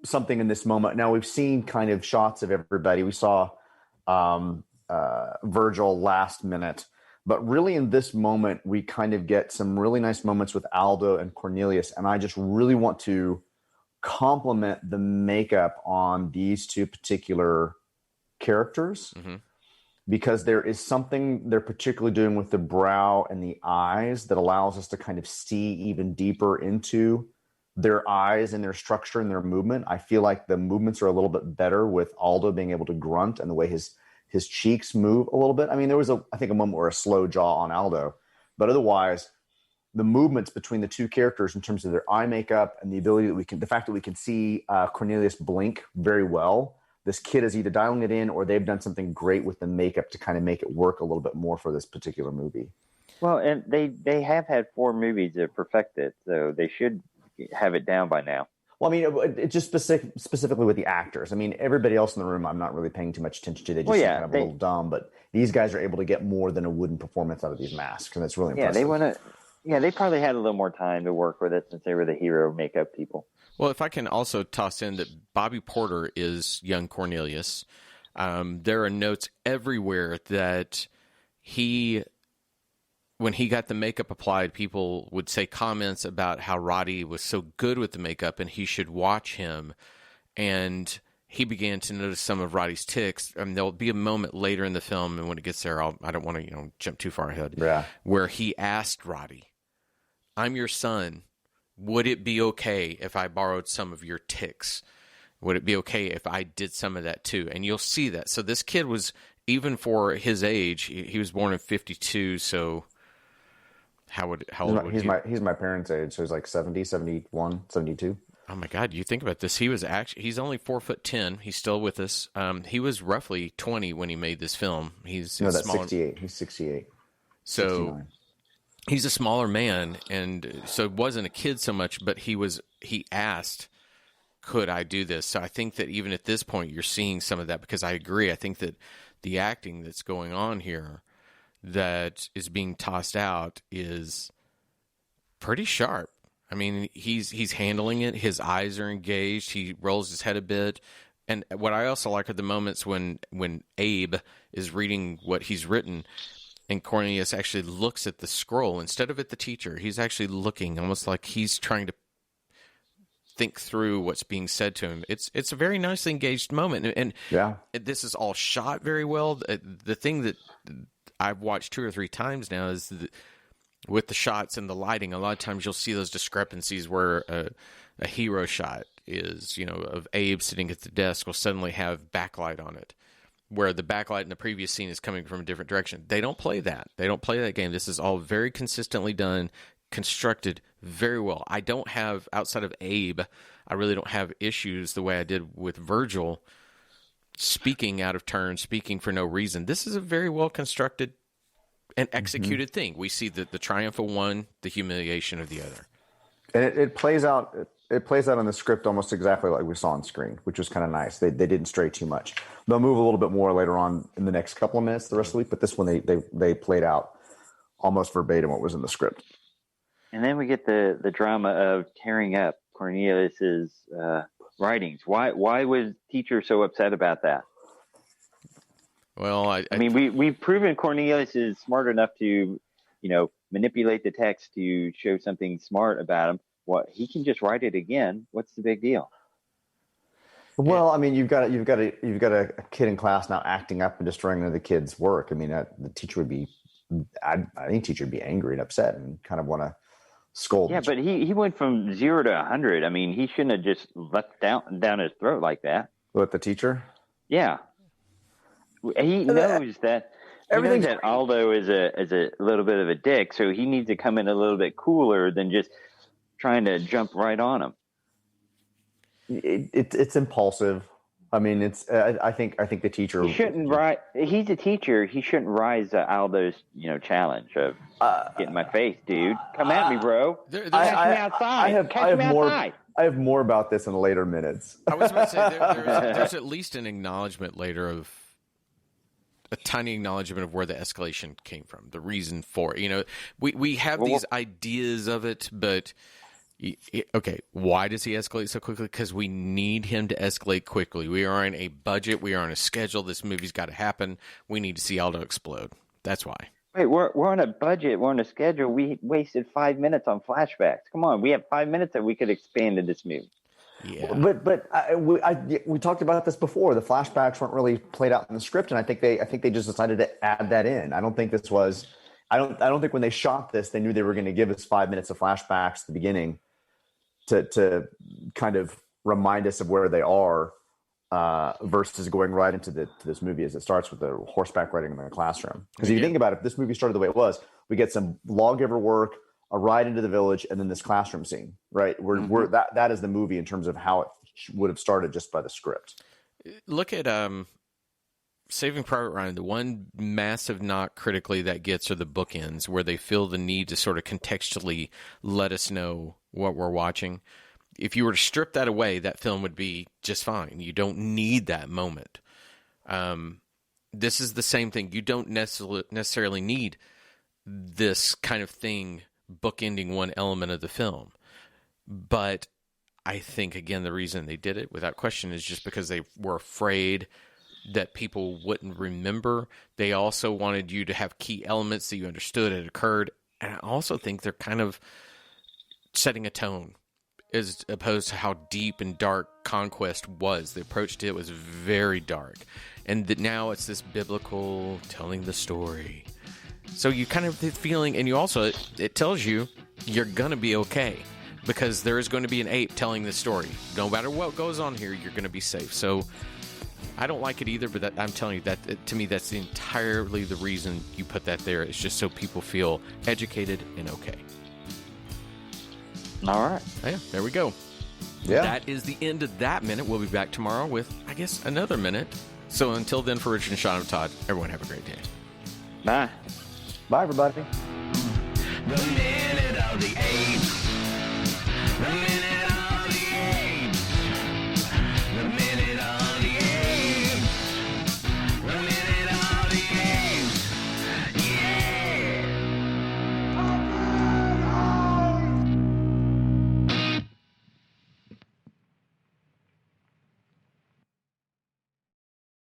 something in this moment. Now we've seen kind of shots of everybody. We saw Virgil last minute, but really in this moment, we kind of get some really nice moments with Aldo and Cornelius. And I just really want to compliment the makeup on these two particular characters, because there is something they're particularly doing with the brow and the eyes that allows us to kind of see even deeper into their eyes and their structure and their movement. I feel like the movements are a little bit better with Aldo being able to grunt and the way his cheeks move a little bit. I mean, there was I think a moment where a slow jaw on Aldo, but otherwise the movements between the two characters in terms of their eye makeup and the fact that we can see Cornelius blink very well. This kid is either dialing it in or they've done something great with the makeup to kind of make it work a little bit more for this particular movie. Well, and they have had 4 movies to perfect it, so they should have it down by now. Well, I mean, it just specifically with the actors. I mean, everybody else in the room, I'm not really paying too much attention to. They just seem kind of a little dumb, but these guys are able to get more than a wooden performance out of these masks, and it's really impressive. They probably had a little more time to work with it since they were the hero makeup people. Well, if I can also toss in that Bobby Porter is young Cornelius. There are notes everywhere that when he got the makeup applied, people would say comments about how Roddy was so good with the makeup and he should watch him. And he began to notice some of Roddy's tics. There'll be a moment later in the film, and when it gets there, I don't want to jump too far ahead, where he asked Roddy, "I'm your son. Would it be okay if I borrowed some of your tics? Would it be okay if I did some of that too?" And you'll see that. So this kid was, even for his age, he was born in 52, so how old would he? He's my parents' age, so he's like 70, 71, 72. Oh my God, you think about this. He's only 4'10". He's still with us. He was roughly 20 when he made this film. That's 68. He's 68. So 69. He's a smaller man, and so wasn't a kid so much, but he asked, could I do this? So I think that even at this point, you're seeing some of that, because I agree. I think that the acting that's going on here that is being tossed out is pretty sharp. I mean, he's handling it. His eyes are engaged. He rolls his head a bit. And what I also like are the moments when Abe is reading what he's written, and Cornelius actually looks at the scroll instead of at the teacher. He's actually looking, almost like he's trying to think through what's being said to him. It's a very nicely engaged moment, and this is all shot very well. The thing that I've watched 2 or 3 times now is with the shots and the lighting. A lot of times you'll see those discrepancies where a hero shot is, of Abe sitting at the desk will suddenly have backlight on it, where the backlight in the previous scene is coming from a different direction. They don't play that. They don't play that game. This is all very consistently done, constructed very well. I don't have, outside of Abe, I really don't have issues the way I did with Virgil speaking out of turn, speaking for no reason. This is a very well constructed and executed thing. We see the triumph of one, the humiliation of the other. And it plays out. It plays out in the script almost exactly like we saw on screen, which was kind of nice. They didn't stray too much. They'll move a little bit more later on in the next couple of minutes, the rest of the week. But this one, they played out almost verbatim what was in the script. And then we get the drama of tearing up Cornelius's writings. Why was teacher so upset about that? Well, I mean, we've proven Cornelius is smart enough to, manipulate the text to show something smart about him. What, he can just write it again. What's the big deal? Well, I mean, you've got a kid in class now acting up and destroying another kid's work. I mean, the teacher would be, I think teacher would be angry and upset and kind of want to scold. Yeah, but he went from 0 to 100. I mean, he shouldn't have just let down his throat like that. What, the teacher? Yeah, he knows that. Everything that Aldo is a little bit of a dick, so he needs to come in a little bit cooler than just trying to jump right on him. It's impulsive. I mean, it's. I think the teacher. He shouldn't rise. He's a teacher. He shouldn't rise to Aldo's challenge of get in my face, dude. Come at me, bro. Catch me outside. Catch me outside. I have more about this in later minutes. I was about to say there's at least an acknowledgement later of a tiny acknowledgement of where the escalation came from, the reason for it. We have these ideas of it, but Okay, why does he escalate so quickly? Because we need him to escalate quickly. We are on a budget. We are on a schedule. This movie's got to happen. We need to see Aldo explode. That's why. Wait, we're on a budget. We're on a schedule. We wasted 5 minutes on flashbacks. Come on, we have 5 minutes that we could expand in this movie. Yeah, but we talked about this before. The flashbacks weren't really played out in the script, and I think they just decided to add that in. I don't think this was. I don't think when they shot this, they knew they were going to give us 5 minutes of flashbacks at the beginning to kind of remind us of where they are, versus going right into this movie as it starts with the horseback riding in the classroom. Because if you think about it, if this movie started the way it was, we get some lawgiver work, a ride into the village, and then this classroom scene, right? We're that is the movie in terms of how it would have started just by the script. Look at Saving Private Ryan. The one massive knock critically that gets are the bookends, where they feel the need to sort of contextually let us know what we're watching. If you were to strip that away, that film would be just fine. You don't need that moment. This is the same thing. You don't necessarily need this kind of thing bookending one element of the film. But I think, again, the reason they did it, without question, is just because they were afraid that people wouldn't remember. They also wanted you to have key elements that you understood had occurred. And I also think they're kind of setting a tone as opposed to how deep and dark Conquest was. The approach to it was very dark. And that now it's this biblical telling the story. So you kind of have the feeling, and you also, it tells you you're going to be okay. Because there is going to be an ape telling this story. No matter what goes on here, you're going to be safe. So I don't like it either, but I'm telling you, that to me, that's entirely the reason you put that there. It's just so people feel educated and okay. All right. Yeah, there we go. Yeah. That is the end of that minute. We'll be back tomorrow with, I guess, another minute. So until then, for Richard and Sean and Todd, everyone have a great day. Bye. Bye, everybody. The minute of the apes. The minute